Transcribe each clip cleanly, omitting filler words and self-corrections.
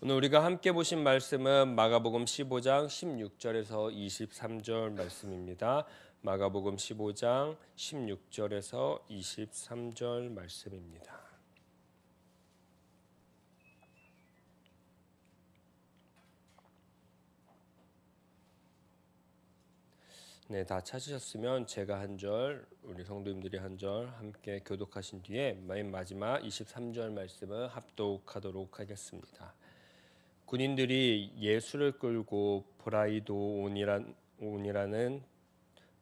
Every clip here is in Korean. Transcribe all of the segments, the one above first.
오늘 우리가 함께 보신 말씀은 마가복음 15장 16절에서 23절 말씀입니다. 마가복음 15장 16절에서 23절 말씀입니다. 네, 다 찾으셨으면 제가 한 절, 우리 성도님들이 한 절 함께 교독하신 뒤에 맨 마지막 23절 말씀을 합독하도록 하겠습니다. 군인들이 예수를 끌고 브라이도온이라는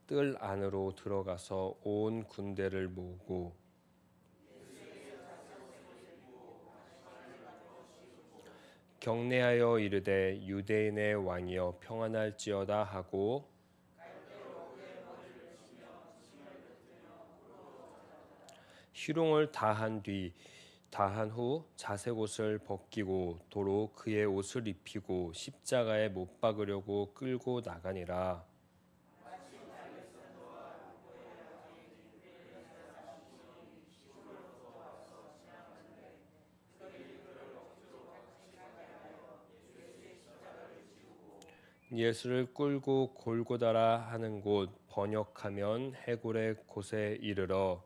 뜰 안으로 들어가서 온 군대를 모으고 경례하여 이르되 유대인의 왕이여 평안할지어다 하고 희롱을 다한 후 자색 옷을 벗기고 도로 그의 옷을 입히고 십자가에 못 박으려고 끌고 나가니라. 예수를 끌고 골고다라 하는 곳 번역하면 해골의 곳에 이르러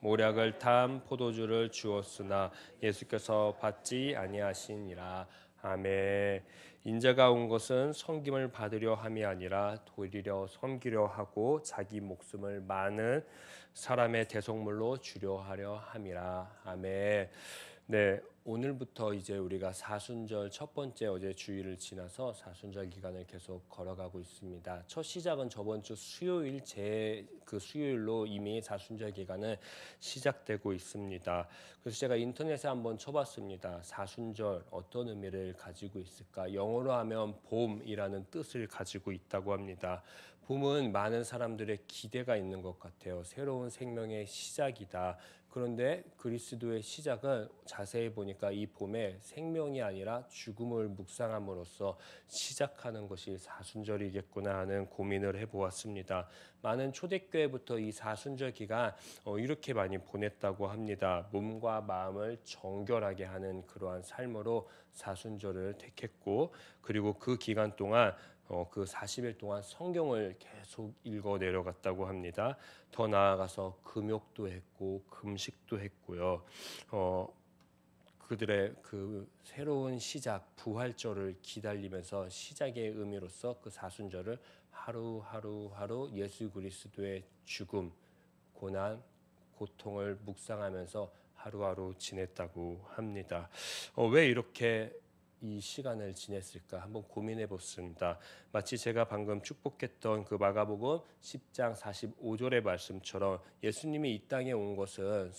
모략을 탄 포도주를 주었으나 예수께서 받지 아니하시니라. 아멘. 인자가 온 것은 섬김을 받으려 함이 아니라 도리려 섬기려 하고 자기 목숨을 많은 사람의 대속물로 주려 하려 함이라. 아멘. 네, 오늘부터 이제 우리가 사순절 첫 번째 어제 주일을 지나서 사순절 기간을 계속 걸어가고 있습니다. 첫 시작은 저번 주 수요일 그 수요일로 이미 사순절 기간은 시작되고 있습니다. 그래서 제가 인터넷에 한번 쳐봤습니다. 사순절 어떤 의미를 가지고 있을까? 영어로 하면 봄이라는 뜻을 가지고 있다고 합니다. 봄은 많은 사람들의 기대가 있는 것 같아요. 새로운 생명의 시작이다. 그런데 그리스도의 시작은 자세히 보니까 이 봄에 생명이 아니라 죽음을 묵상함으로써 시작하는 것이 사순절이겠구나 하는 고민을 해보았습니다. 많은 초대교회부터 이 사순절 기간 이렇게 많이 보냈다고 합니다. 몸과 마음을 정결하게 하는 그러한 삶으로 사순절을 택했고, 그리고 그 기간 동안 그 40일 동안 성경을 계속 읽어 내려갔다고 합니다. 더 나아가서 금욕도 했고 금식도 했고요. 그들의 그 새로운 시작 부활절을 기다리면서 시작의 의미로서 그 사순절을 하루 예수 그리스도의 죽음, 고난, 고통을 묵상하면서 하루하루 지냈다고 합니다. 왜 이렇게 이 시간을 지냈을까 한번 고민해 봤습니다. 마치 제가 방금 축복했던 그 마가복음 10장 45절의 말씀처럼 예수님이 이 땅에 온 것은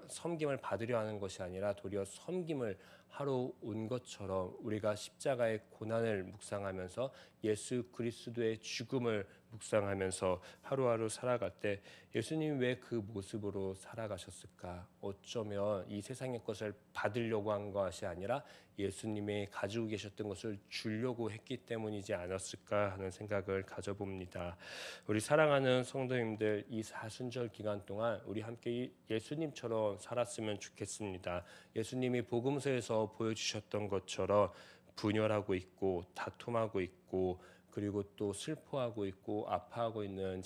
섬김을 받으려 하는 것이 아니라 도리어 섬김을 하러 온 것처럼 우리가 십자가의 고난을 묵상하면서 예수 그리스도의 죽음을 묵상하면서 하루하루 살아갈 때 예수님이 왜 그 모습으로 살아가셨을까? 어쩌면 이 세상의 것을 받으려고 한 것이 아니라 예수님이 가지고 계셨던 것을 주려고 했기 때문이지 않았을까 하는 생각을 가져봅니다. 우리 사랑하는 성도님들, 이 사순절 기간 동안 우리 함께 예수님처럼 살았으면 좋겠습니다. 예수님이 복음서에서 보여주셨던 것처럼 분열하고 있고 다툼하고 있고 그리고 또 슬퍼하고 있고 아파하고 있는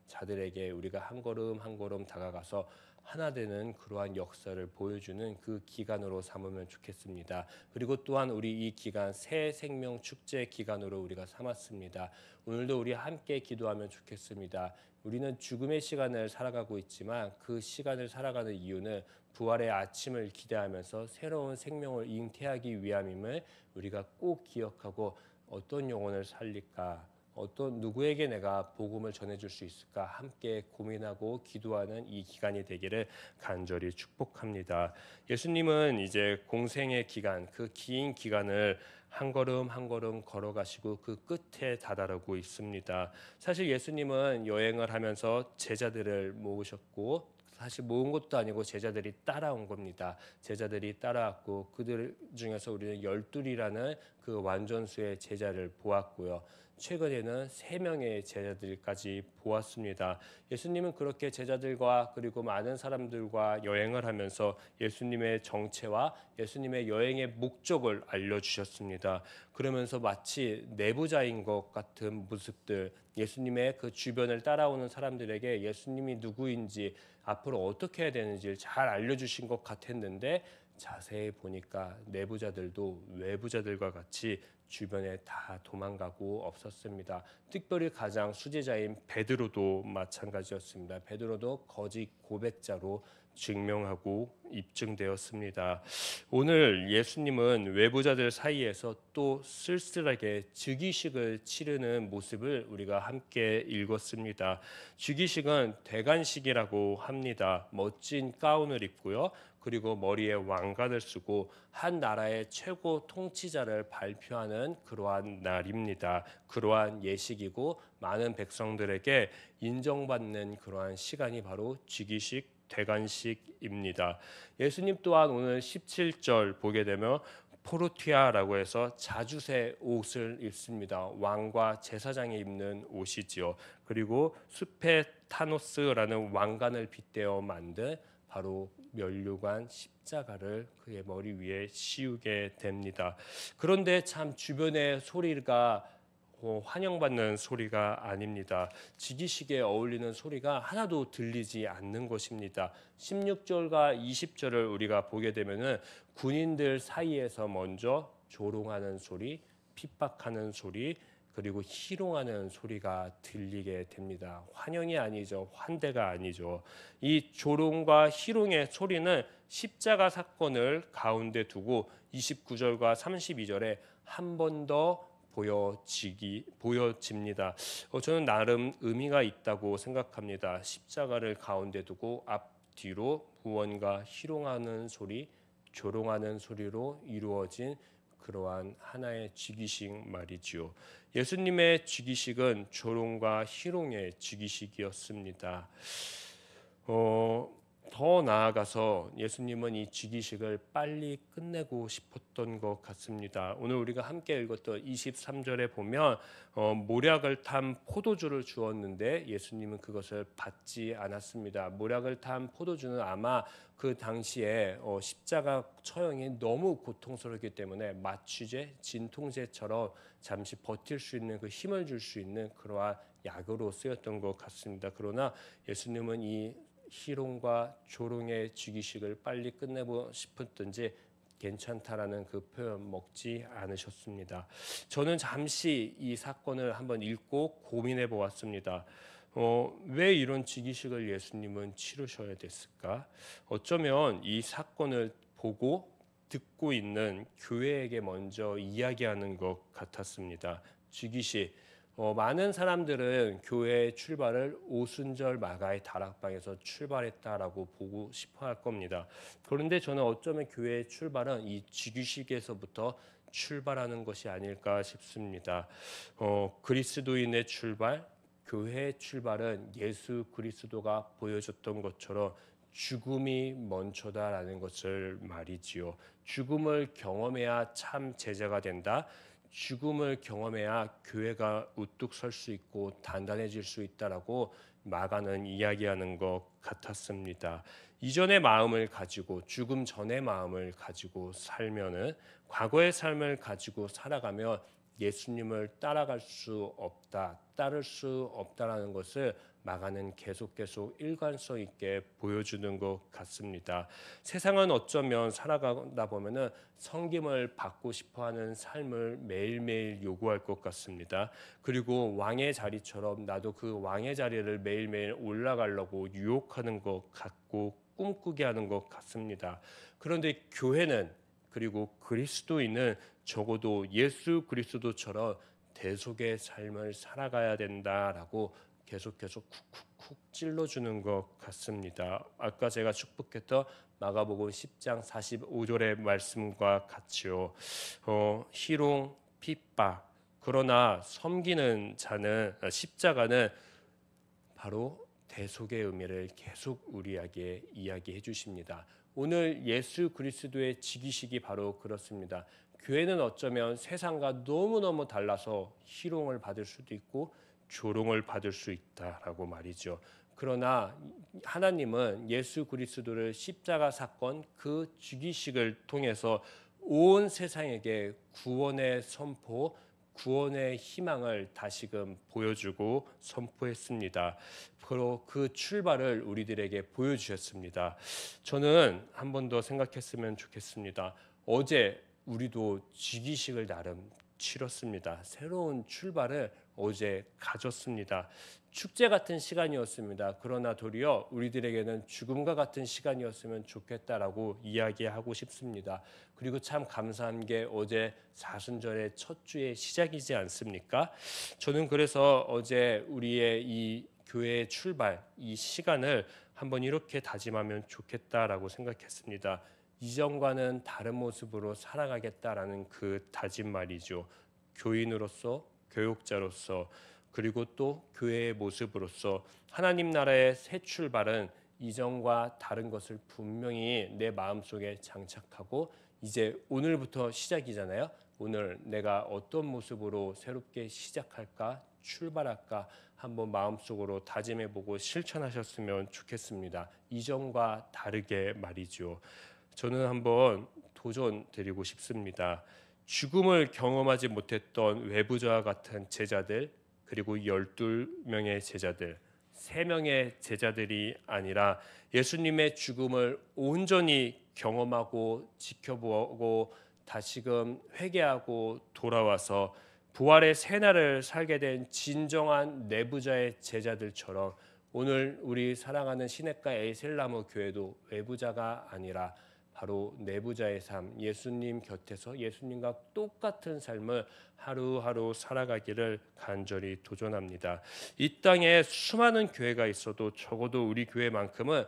자들에게 우리가 한 걸음 한 걸음 다가가서 하나 되는 그러한 역사를 보여주는 그 기간으로 삼으면 좋겠습니다. 그리고 또한 우리 이 기간 새 생명 축제 기간으로 우리가 삼았습니다. 오늘도 우리 함께 기도하면 좋겠습니다. 우리는 죽음의 시간을 살아가고 있지만 그 시간을 살아가는 이유는 부활의 아침을 기대하면서 새로운 생명을 잉태하기 위함임을 우리가 꼭 기억하고 어떤 영혼을 살릴까? 어떤 누구에게 내가 복음을 전해줄 수 있을까? 함께 고민하고 기도하는 이 기간이 되기를 간절히 축복합니다. 예수님은 이제 공생의 기간, 그 긴 기간을 한 걸음 한 걸음 걸어가시고 그 끝에 다다르고 있습니다. 사실 예수님은 여행을 하면서 제자들을 모으셨고 사실 모은 것도 아니고 제자들이 따라온 겁니다. 제자들이 따라왔고 그들 중에서 우리는 열둘이라는 그 완전수의 제자를 보았고요. 최근에는 3명의 제자들까지 보았습니다. 예수님은 그렇게 제자들과 그리고 많은 사람들과 여행을 하면서 예수님의 정체와 예수님의 여행의 목적을 알려주셨습니다. 그러면서 마치 내부자인 것 같은 모습들, 예수님의 그 주변을 따라오는 사람들에게 예수님이 누구인지 앞으로 어떻게 해야 되는지를 잘 알려주신 것 같았는데 자세히 보니까 내부자들도 외부자들과 같이 주변에 다 도망가고 없었습니다. 특별히 가장 수제자인 베드로도 마찬가지였습니다. 베드로도 거짓 고백자로 증명하고 입증되었습니다. 오늘 예수님은 외부자들 사이에서 또 쓸쓸하게 즉위식을 치르는 모습을 우리가 함께 읽었습니다. 즉위식은 대관식이라고 합니다. 멋진 가운을 입고요. 그리고 머리에 왕관을 쓰고 한 나라의 최고 통치자를 발표하는 그러한 날입니다. 그러한 예식이고 많은 백성들에게 인정받는 그러한 시간이 바로 즉위식 대관식입니다. 예수님 또한 오늘 17절 보게 되면 포르티아라고 해서 자주새 옷을 입습니다. 왕과 제사장이 입는 옷이지요. 그리고 수페타노스라는 왕관을 빗대어 만든 바로 면류관 십자가를 그의 머리 위에 씌우게 됩니다. 그런데 참 주변의 소리가 환영받는 소리가 아닙니다. 즉위식에 어울리는 소리가 하나도 들리지 않는 것입니다. 16절과 20절을 우리가 보게 되면은 군인들 사이에서 먼저 조롱하는 소리, 핍박하는 소리, 그리고 희롱하는 소리가 들리게 됩니다. 환영이 아니죠. 환대가 아니죠. 이 조롱과 희롱의 소리는 십자가 사건을 가운데 두고 29절과 32절에 한 번 더 보여집니다. 저는 나름 의미가 있다고 생각합니다. 십자가를 가운데 두고 앞뒤로 무언가 희롱하는 소리, 조롱하는 소리로 이루어진 그러한 하나의 즉위식 말이지요. 예수님의 즉위식은 조롱과 희롱의 즉위식이었습니다. 더 나아가서 예수님은 이 즉위식을 빨리 끝내고 싶었던 것 같습니다. 오늘 우리가 함께 읽었던 23절에 보면 모략을 탄 포도주를 주었는데 예수님은 그것을 받지 않았습니다. 모략을 탄 포도주는 아마 그 당시에 십자가 처형이 너무 고통스럽기 때문에 마취제, 진통제처럼 잠시 버틸 수 있는 그 힘을 줄 수 있는 그러한 약으로 쓰였던 것 같습니다. 그러나 예수님은 이 희롱과 조롱의 즉위식을 빨리 끝내고 싶었던지 괜찮다라는 그 표현 먹지 않으셨습니다. 저는 잠시 이 사건을 한번 읽고 고민해 보았습니다. 왜 이런 즉위식을 예수님은 치르셔야 됐을까? 어쩌면 이 사건을 보고 듣고 있는 교회에게 먼저 이야기하는 것 같았습니다. 즉위식 많은 사람들은 교회의 출발을 오순절 마가의 다락방에서 출발했다라고 보고 싶어 할 겁니다. 그런데 저는 어쩌면 교회의 출발은 이 즉위식에서부터 출발하는 것이 아닐까 싶습니다. 그리스도인의 출발, 교회의 출발은 예수 그리스도가 보여줬던 것처럼 죽음이 먼저다라는 것을 말이지요. 죽음을 경험해야 참 제자가 된다. 죽음을 경험해야 교회가 우뚝 설 수 있고 단단해질 수 있다라고 마가는 이야기하는 것 같았습니다. 이전의 마음을 가지고 죽음 전의 마음을 가지고 살면은 과거의 삶을 가지고 살아가면 예수님을 따라갈 수 없다, 따를 수 없다라는 것을 마가는 계속 일관성 있게 보여주는 것 같습니다. 세상은 어쩌면 살아가다 보면은 섬김을 받고 싶어하는 삶을 매일매일 요구할 것 같습니다. 그리고 왕의 자리처럼 나도 그 왕의 자리를 매일매일 올라가려고 유혹하는 것 같고 꿈꾸게 하는 것 같습니다. 그런데 교회는 그리고 그리스도인은 적어도 예수 그리스도처럼 대속의 삶을 살아가야 된다라고 계속 쿡쿡쿡 찔러주는 것 같습니다. 아까 제가 축복했던 마가복음 10장 45절의 말씀과 같이요. 희롱, 핍박. 그러나 섬기는 자는 십자가는 바로 대속의 의미를 계속 우리에게 이야기해 주십니다. 오늘 예수 그리스도의 지기식이 바로 그렇습니다. 교회는 어쩌면 세상과 너무너무 달라서 희롱을 받을 수도 있고 조롱을 받을 수 있다라고 말이죠. 그러나 하나님은 예수 그리스도를 십자가 사건 그 죽이식을 통해서 온 세상에게 구원의 선포, 구원의 희망을 다시금 보여주고 선포했습니다. 바로 그 출발을 우리들에게 보여주셨습니다. 저는 한 번 더 생각했으면 좋겠습니다. 어제 우리도 죽이식을 나름 치렀습니다. 새로운 출발을 어제 가졌습니다. 축제 같은 시간이었습니다. 그러나 도리어 우리들에게는 죽음과 같은 시간이었으면 좋겠다라고 이야기하고 싶습니다. 그리고 참 감사한 게 어제 사순절의 첫 주의 시작이지 않습니까? 저는 그래서 어제 우리의 이 교회의 출발, 이 시간을 한번 이렇게 다짐하면 좋겠다라고 생각했습니다. 이전과는 다른 모습으로 살아가겠다라는 그 다짐 말이죠. 교인으로서, 교육자로서, 그리고 또 교회의 모습으로서 하나님 나라의 새 출발은 이전과 다른 것을 분명히 내 마음속에 장착하고 이제 오늘부터 시작이잖아요. 오늘 내가 어떤 모습으로 새롭게 시작할까, 출발할까 한번 마음속으로 다짐해보고 실천하셨으면 좋겠습니다. 이전과 다르게 말이죠. 저는 한번 도전 드리고 싶습니다. 죽음을 경험하지 못했던 외부자와 같은 제자들, 그리고 12명의 제자들, 3명의 제자들이 아니라 예수님의 죽음을 온전히 경험하고 지켜보고 다시금 회개하고 돌아와서 부활의 새날을 살게 된 진정한 내부자의 제자들처럼 오늘 우리 사랑하는 시냇가 에이셀나무 교회도 외부자가 아니라 바로 내부자의 삶, 예수님 곁에서 예수님과 똑같은 삶을 하루하루 살아가기를 간절히 도전합니다. 이 땅에 수많은 교회가 있어도 적어도 우리 교회만큼은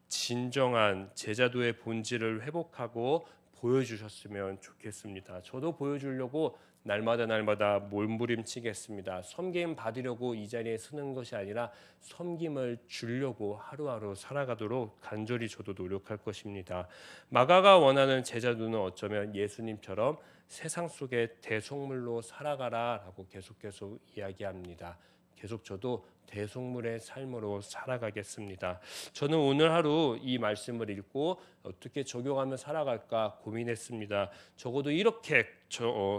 진정한 제자도의 본질을 회복하고 보여주셨으면 좋겠습니다. 저도 보여주려고 날마다 몸부림치겠습니다. 섬김 받으려고 이 자리에 서는 것이 아니라 섬김을 주려고 하루하루 살아가도록 간절히 저도 노력할 것입니다. 마가가 원하는 제자도는 어쩌면 예수님처럼 세상 속에 대속물로 살아가라라고 계속 이야기합니다. 계속 저도 대속물의 삶으로 살아가겠습니다. 저는 오늘 하루 이 말씀을 읽고 어떻게 적용하며 살아갈까 고민했습니다. 적어도 이렇게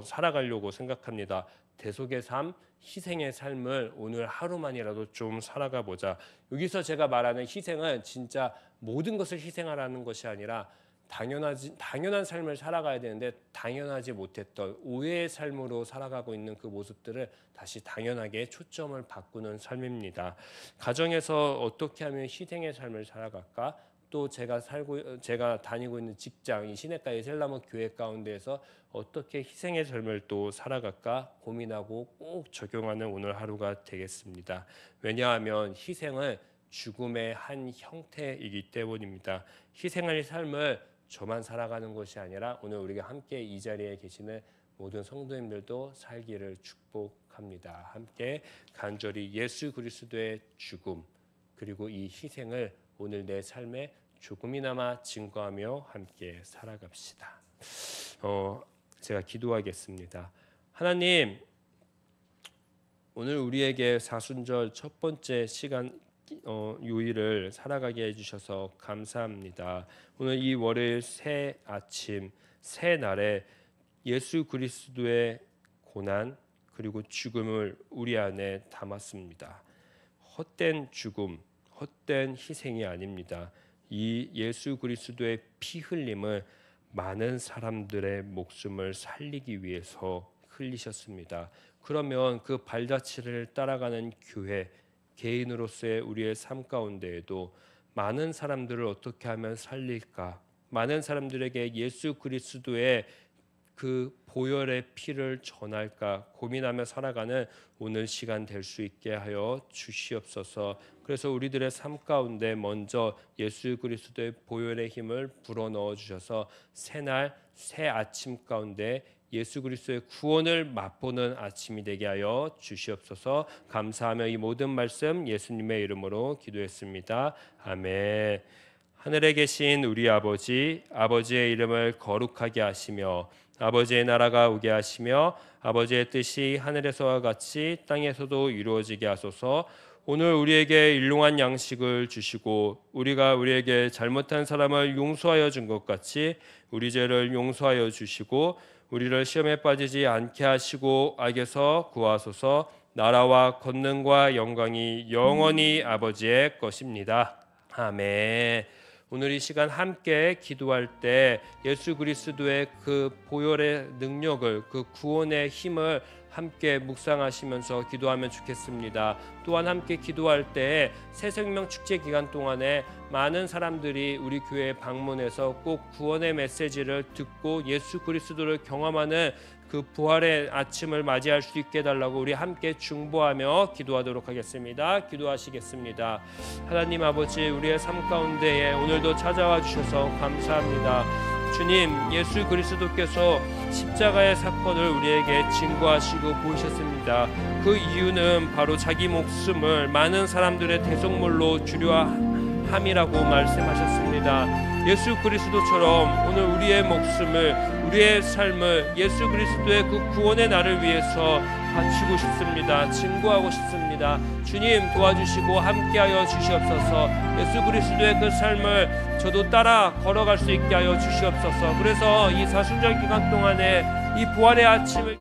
살아가려고 생각합니다. 대속의 삶, 희생의 삶을 오늘 하루만이라도 좀 살아가 보자. 여기서 제가 말하는 희생은 진짜 모든 것을 희생하라는 것이 아니라 당연한 삶을 살아가야 되는데 당연하지 못했던 오해의 삶으로 살아가고 있는 그 모습들을 다시 당연하게 초점을 바꾸는 삶입니다. 가정에서 어떻게 하면 희생의 삶을 살아갈까? 또 제가 다니고 있는 직장, 이 시냇가 에셀나무 교회 가운데에서 어떻게 희생의 삶을 또 살아갈까 고민하고 꼭 적용하는 오늘 하루가 되겠습니다. 왜냐하면 희생은 죽음의 한 형태이기 때문입니다. 희생의 삶을 저만 살아가는 것이 아니라 오늘 우리가 함께 이 자리에 계시는 모든 성도님들도 살기를 축복합니다. 함께 간절히 예수 그리스도의 죽음 그리고 이 희생을 오늘 내 삶에 조금이나마 증거하며 함께 살아갑시다. 제가 기도하겠습니다. 하나님, 오늘 우리에게 사순절 첫 번째 시간 요일을 살아가게 해주셔서 감사합니다. 오늘 이 월요일 새 아침 새 날에 예수 그리스도의 고난 그리고 죽음을 우리 안에 담았습니다. 헛된 죽음, 헛된 희생이 아닙니다. 이 예수 그리스도의 피 흘림을 많은 사람들의 목숨을 살리기 위해서 흘리셨습니다. 그러면 그 발자취를 따라가는 교회 개인으로서의 우리의 삶 가운데에도 많은 사람들을 어떻게 하면 살릴까? 많은 사람들에게 예수 그리스도의 그 보혈의 피를 전할까 고민하며 살아가는 오늘 시간 될 수 있게 하여 주시옵소서. 그래서 우리들의 삶 가운데 먼저 예수 그리스도의 보혈의 힘을 불어넣어 주셔서 새날 새 아침 가운데 예수 그리스도의 구원을 맛보는 아침이 되게 하여 주시옵소서. 감사하며 이 모든 말씀 예수님의 이름으로 기도했습니다. 아멘. 하늘에 계신 우리 아버지, 아버지의 이름을 거룩하게 하시며 아버지의 나라가 오게 하시며 아버지의 뜻이 하늘에서와 같이 땅에서도 이루어지게 하소서. 오늘 우리에게 일용할 양식을 주시고 우리가 우리에게 잘못한 사람을 용서하여 준 것 같이 우리 죄를 용서하여 주시고 우리를 시험에 빠지지 않게 하시고 악에서 구하소서. 나라와 권능과 영광이 영원히 아버지의 것입니다. 아멘. 오늘 이 시간 함께 기도할 때 예수 그리스도의 그 보혈의 능력을, 그 구원의 힘을 함께 묵상하시면서 기도하면 좋겠습니다. 또한 함께 기도할 때 새생명 축제 기간 동안에 많은 사람들이 우리 교회에 방문해서 꼭 구원의 메시지를 듣고 예수 그리스도를 경험하는 그 부활의 아침을 맞이할 수 있게 해달라고 우리 함께 중보하며 기도하도록 하겠습니다. 기도하시겠습니다. 하나님 아버지, 우리의 삶 가운데에 오늘도 찾아와 주셔서 감사합니다. 주님, 예수 그리스도께서 십자가의 사건을 우리에게 증거하시고 보이셨습니다. 그 이유는 바로 자기 목숨을 많은 사람들의 대속물로 주려 함이라고 말씀하셨습니다. 예수 그리스도처럼 오늘 우리의 목숨을, 우리의 삶을 예수 그리스도의 그 구원의 날을 위해서 바치고 싶습니다. 증거하고 싶습니다. 주님 도와주시고 함께하여 주시옵소서. 예수 그리스도의 그 삶을 저도 따라 걸어갈 수 있게 하여 주시옵소서. 그래서 이 사순절 기간 동안에 이 부활의 아침을